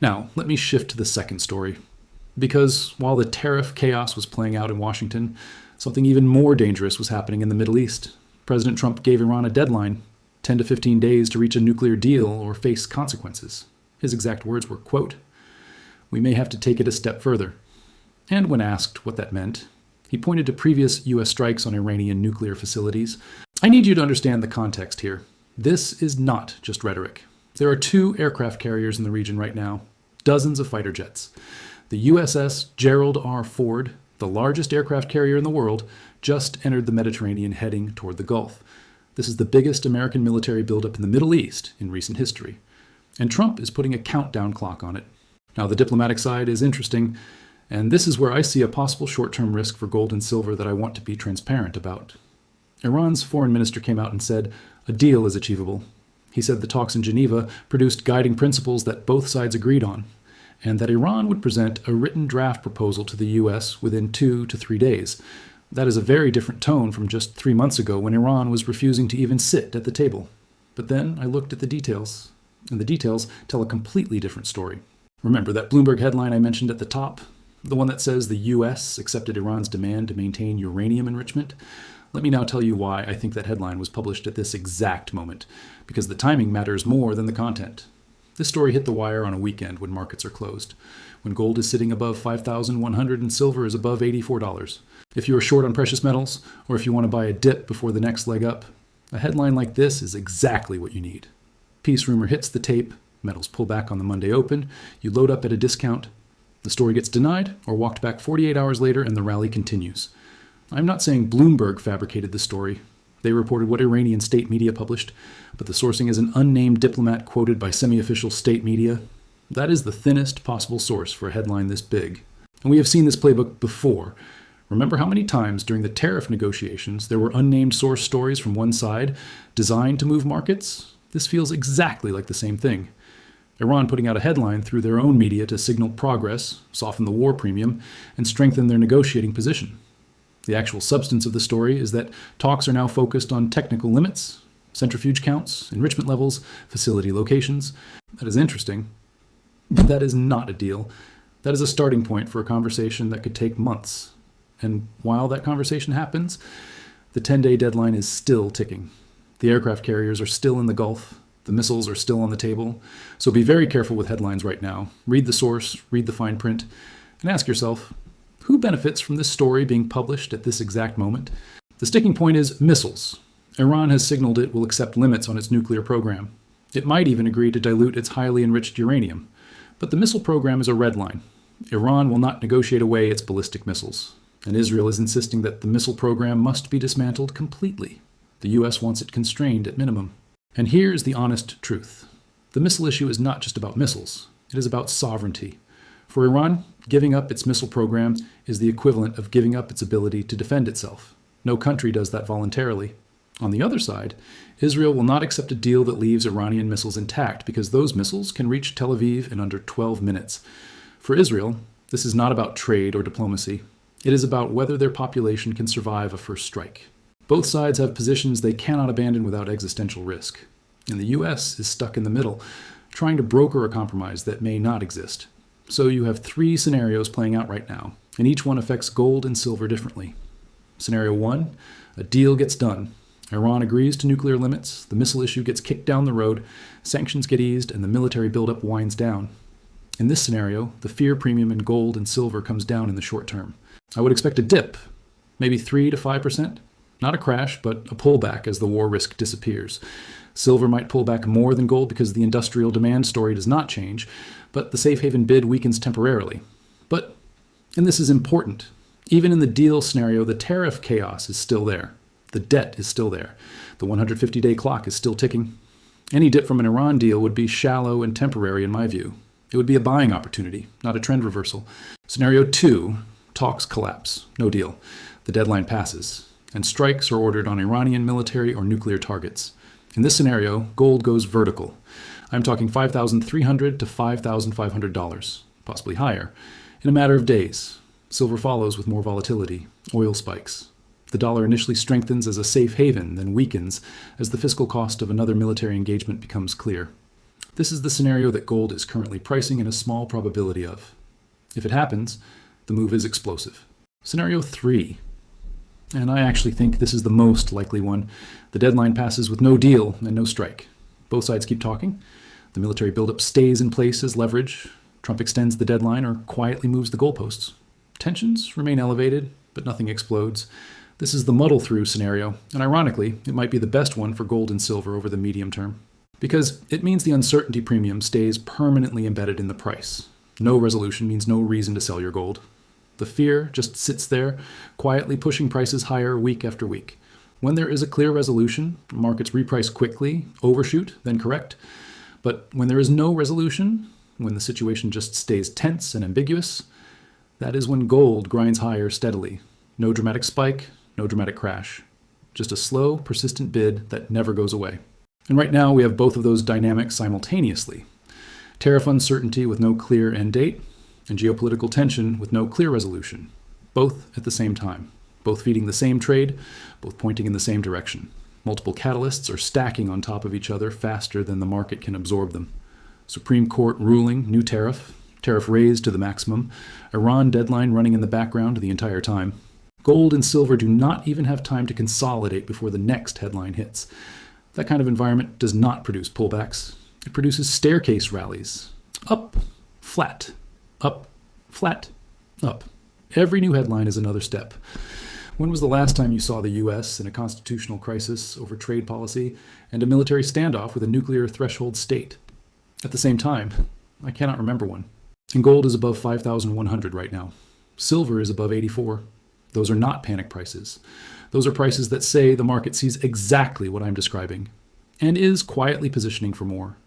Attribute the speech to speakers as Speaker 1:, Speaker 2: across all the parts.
Speaker 1: Now, let me shift to the second story. Because while the tariff chaos was playing out in Washington, something even more dangerous was happening in the Middle East. President Trump gave Iran a deadline, 10 to 15 days to reach a nuclear deal or face consequences. His exact words were, quote, "We may have to take it a step further." And when asked what that meant, he pointed to previous U.S. strikes on Iranian nuclear facilities. I need you to understand the context here. This is not just rhetoric. There are 2 aircraft carriers in the region right now, dozens of fighter jets. The USS Gerald R. Ford, the largest aircraft carrier in the world, just entered the Mediterranean heading toward the Gulf. This is the biggest American military buildup in the Middle East in recent history. And Trump is putting a countdown clock on it. Now, the diplomatic side is interesting, and this is where I see a possible short-term risk for gold and silver that I want to be transparent about. Iran's foreign minister came out and said a deal is achievable. He said the talks in Geneva produced guiding principles that both sides agreed on, and that Iran would present a written draft proposal to the U.S. within 2 to 3 days. That is a very different tone from just 3 months ago when Iran was refusing to even sit at the table. But then I looked at the details, and the details tell a completely different story. Remember that Bloomberg headline I mentioned at the top? The one that says the U.S. accepted Iran's demand to maintain uranium enrichment? Let me now tell you why I think that headline was published at this exact moment, because the timing matters more than the content. This story hit the wire on a weekend when markets are closed, when gold is sitting above $5,100 and silver is above $84. If you are short on precious metals, or if you want to buy a dip before the next leg up, a headline like this is exactly what you need. Peace rumor hits the tape, metals pull back on the Monday open, you load up at a discount, the story gets denied or walked back 48 hours later and the rally continues. I'm not saying Bloomberg fabricated the story. They reported what Iranian state media published, but the sourcing is an unnamed diplomat quoted by semi-official state media. That is the thinnest possible source for a headline this big. And we have seen this playbook before. Remember how many times during the tariff negotiations there were unnamed source stories from one side designed to move markets? This feels exactly like the same thing. Iran putting out a headline through their own media to signal progress, soften the war premium, and strengthen their negotiating position. The actual substance of the story is that talks are now focused on technical limits, centrifuge counts, enrichment levels, facility locations. That is interesting, but that is not a deal. That is a starting point for a conversation that could take months. And while that conversation happens, the 10-day deadline is still ticking. The aircraft carriers are still in the Gulf. The missiles are still on the table. So be very careful with headlines right now. Read the source, read the fine print, and ask yourself, who benefits from this story being published at this exact moment? The sticking point is missiles. Iran has signaled it will accept limits on its nuclear program. It might even agree to dilute its highly enriched uranium. But the missile program is a red line. Iran will not negotiate away its ballistic missiles. And Israel is insisting that the missile program must be dismantled completely. The U.S. wants it constrained at minimum. And here is the honest truth. The missile issue is not just about missiles. It is about sovereignty. For Iran, giving up its missile program is the equivalent of giving up its ability to defend itself. No country does that voluntarily. On the other side, Israel will not accept a deal that leaves Iranian missiles intact because those missiles can reach Tel Aviv in under 12 minutes. For Israel, this is not about trade or diplomacy. It is about whether their population can survive a first strike. Both sides have positions they cannot abandon without existential risk. And the U.S. is stuck in the middle, trying to broker a compromise that may not exist. So you have 3 scenarios playing out right now, and each one affects gold and silver differently. Scenario 1, a deal gets done. Iran agrees to nuclear limits, the missile issue gets kicked down the road, sanctions get eased, and the military buildup winds down. In this scenario, the fear premium in gold and silver comes down in the short term. I would expect a dip, maybe 3 to 5%. Not a crash, but a pullback as the war risk disappears. Silver might pull back more than gold because the industrial demand story does not change, but the safe haven bid weakens temporarily. But, and this is important, even in the deal scenario, the tariff chaos is still there. The debt is still there. The 150-day clock is still ticking. Any dip from an Iran deal would be shallow and temporary in my view. It would be a buying opportunity, not a trend reversal. Scenario 2, talks collapse. No deal. The deadline passes, and strikes are ordered on Iranian military or nuclear targets. In this scenario, gold goes vertical. I'm talking $5,300 to $5,500, possibly higher, in a matter of days. Silver follows with more volatility. Oil spikes. The dollar initially strengthens as a safe haven, then weakens as the fiscal cost of another military engagement becomes clear. This is the scenario that gold is currently pricing in a small probability of. If it happens, the move is explosive. Scenario 3. And I actually think this is the most likely one. The deadline passes with no deal and no strike. Both sides keep talking. The military buildup stays in place as leverage. Trump extends the deadline or quietly moves the goalposts. Tensions remain elevated, but nothing explodes. This is the Muddle-Through scenario, and ironically, it might be the best one for gold and silver over the medium term. Because it means the uncertainty premium stays permanently embedded in the price. No resolution means no reason to sell your gold. The fear just sits there, quietly pushing prices higher week after week. When there is a clear resolution, markets reprice quickly, overshoot, then correct. But when there is no resolution, when the situation just stays tense and ambiguous, that is when gold grinds higher steadily. No dramatic spike, no dramatic crash. Just a slow, persistent bid that never goes away. And right now we have both of those dynamics simultaneously. Tariff uncertainty with no clear end date, and geopolitical tension with no clear resolution. Both at the same time. Both feeding the same trade, both pointing in the same direction. Multiple catalysts are stacking on top of each other faster than the market can absorb them. Supreme Court ruling, new tariff, tariff raised to the maximum, Iran deadline running in the background the entire time. Gold and silver do not even have time to consolidate before the next headline hits. That kind of environment does not produce pullbacks. It produces staircase rallies. Up, flat, up, flat, up. Every new headline is another step. When was the last time you saw the U.S. in a constitutional crisis over trade policy and a military standoff with a nuclear threshold state? At the same time, I cannot remember one. And gold is above 5,100 right now. Silver is above 84. Those are not panic prices. Those are prices that say the market sees exactly what I'm describing and is quietly positioning for more.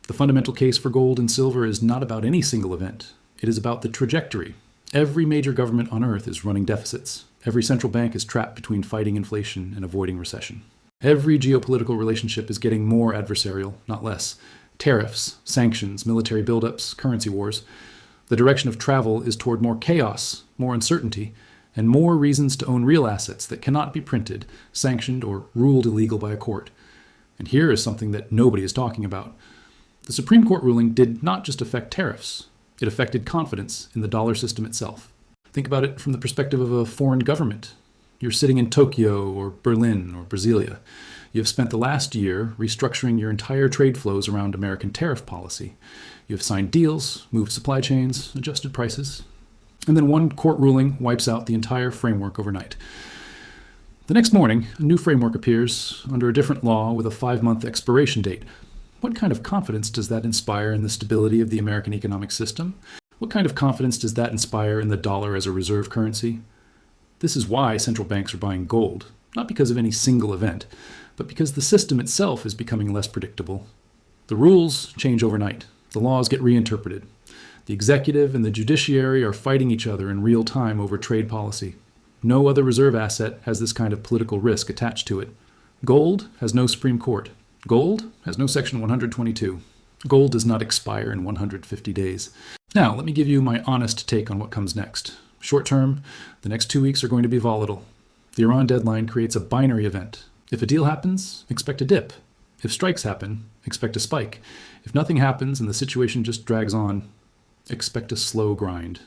Speaker 1: The fundamental case for gold and silver is not about any single event. It is about the trajectory. Every major government on earth is running deficits. Every central bank is trapped between fighting inflation and avoiding recession. Every geopolitical relationship is getting more adversarial, not less. Tariffs, sanctions, military buildups, currency wars. The direction of travel is toward more chaos, more uncertainty, and more reasons to own real assets that cannot be printed, sanctioned, or ruled illegal by a court. And here is something that nobody is talking about. The Supreme Court ruling did not just affect tariffs. It affected confidence in the dollar system itself. Think about it from the perspective of a foreign government. You're sitting in Tokyo or Berlin or Brasilia. You have spent the last year restructuring your entire trade flows around American tariff policy. You have signed deals, moved supply chains, adjusted prices. And then one court ruling wipes out the entire framework overnight. The next morning, a new framework appears under a different law with a 5-month expiration date. What kind of confidence does that inspire in the stability of the American economic system? What kind of confidence does that inspire in the dollar as a reserve currency? This is why central banks are buying gold, not because of any single event, but because the system itself is becoming less predictable. The rules change overnight. The laws get reinterpreted. The executive and the judiciary are fighting each other in real time over trade policy. No other reserve asset has this kind of political risk attached to it. Gold has no Supreme Court. Gold has no Section 122. Gold does not expire in 150 days. Now, let me give you my honest take on what comes next. Short term, the next 2 weeks are going to be volatile. The Iran deadline creates a binary event. If a deal happens, expect a dip. If strikes happen, expect a spike. If nothing happens and the situation just drags on, expect a slow grind.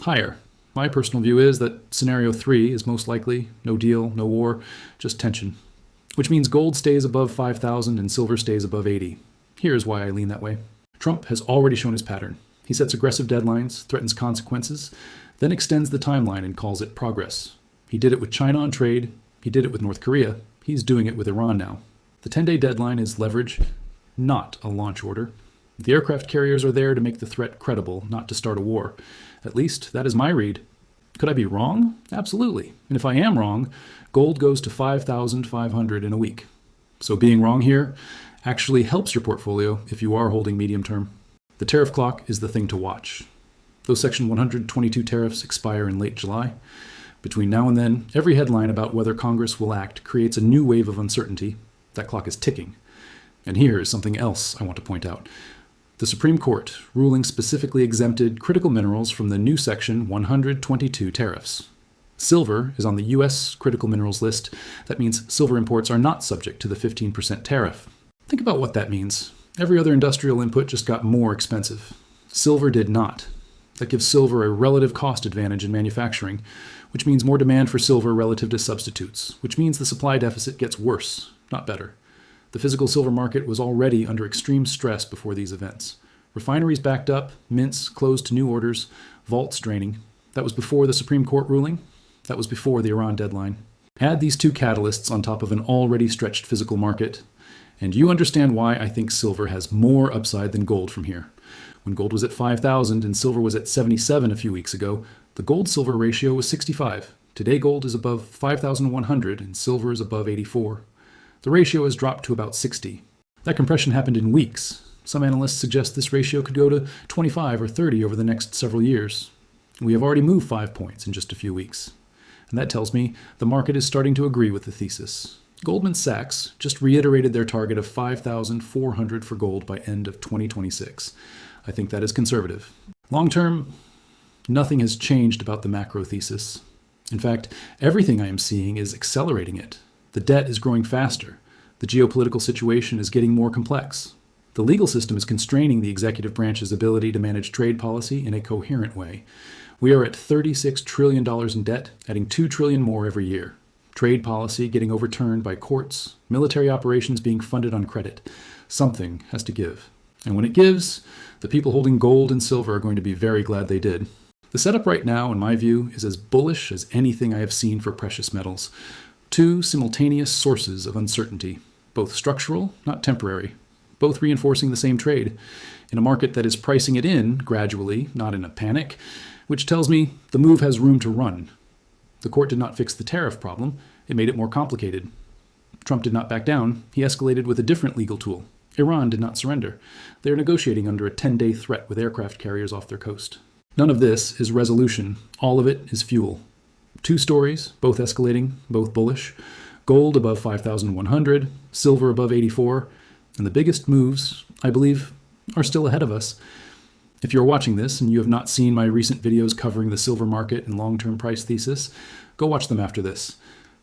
Speaker 1: Higher. My personal view is that scenario 3 is most likely no deal, no war, just tension. Which means gold stays above 5,000 and silver stays above 80. Here's why I lean that way. Trump has already shown his pattern. He sets aggressive deadlines, threatens consequences, then extends the timeline and calls it progress. He did it with China on trade. He did it with North Korea. He's doing it with Iran now. The 10-day deadline is leverage, not a launch order. The aircraft carriers are there to make the threat credible, not to start a war. At least, that is my read. Could I be wrong? Absolutely. And if I am wrong, gold goes to 5,500 in a week. So being wrong here actually helps your portfolio if you are holding medium term. The tariff clock is the thing to watch. Those Section 122 tariffs expire in late July. Between now and then, every headline about whether Congress will act creates a new wave of uncertainty. That clock is ticking. And here is something else I want to point out. The Supreme Court ruling specifically exempted critical minerals from the new Section 122 tariffs. Silver is on the U.S. critical minerals list. That means silver imports are not subject to the 15% tariff. Think about what that means. Every other industrial input just got more expensive. Silver did not. That gives silver a relative cost advantage in manufacturing, which means more demand for silver relative to substitutes, which means the supply deficit gets worse, not better. The physical silver market was already under extreme stress before these events. Refineries backed up, mints closed to new orders, vaults draining. That was before the Supreme Court ruling. That was before the Iran deadline. Add these two catalysts on top of an already stretched physical market, and you understand why I think silver has more upside than gold from here. When gold was at 5,000 and silver was at 77 a few weeks ago, the gold-silver ratio was 65. Today gold is above 5,100 and silver is above 84. The ratio has dropped to about 60. That compression happened in weeks. Some analysts suggest this ratio could go to 25 or 30 over the next several years. We have already moved 5 points in just a few weeks. And that tells me the market is starting to agree with the thesis. Goldman Sachs just reiterated their target of 5,400 for gold by end of 2026. I think that is conservative. Long term, nothing has changed about the macro thesis. In fact, everything I am seeing is accelerating it. The debt is growing faster. The geopolitical situation is getting more complex. The legal system is constraining the executive branch's ability to manage trade policy in a coherent way. We are at $36 trillion in debt, adding $2 trillion more every year. Trade policy getting overturned by courts, military operations being funded on credit. Something has to give. And when it gives, the people holding gold and silver are going to be very glad they did. The setup right now, in my view, is as bullish as anything I have seen for precious metals. Two simultaneous sources of uncertainty, both structural, not temporary, both reinforcing the same trade, in a market that is pricing it in gradually, not in a panic, which tells me the move has room to run. The court did not fix the tariff problem, it made it more complicated. Trump did not back down, he escalated with a different legal tool. Iran did not surrender. They are negotiating under a 10-day threat with aircraft carriers off their coast. None of this is resolution, all of it is fuel. Two stories, both escalating, both bullish. Gold above 5,100, silver above 84, and the biggest moves, I believe, are still ahead of us. If you're watching this and you have not seen my recent videos covering the silver market and long-term price thesis, go watch them after this.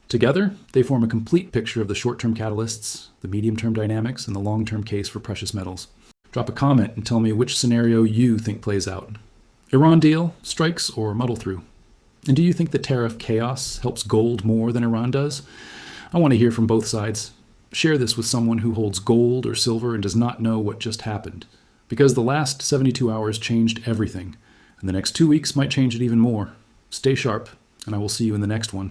Speaker 1: Together, they form a complete picture of the short-term catalysts, the medium-term dynamics, and the long-term case for precious metals. Drop a comment and tell me which scenario you think plays out. Iran deal, strikes, or Muddle-Through? And do you think the tariff chaos helps gold more than Iran does? I want to hear from both sides. Share this with someone who holds gold or silver and does not know what just happened. Because the last 72 hours changed everything, and the next 2 weeks might change it even more. Stay sharp, and I will see you in the next one.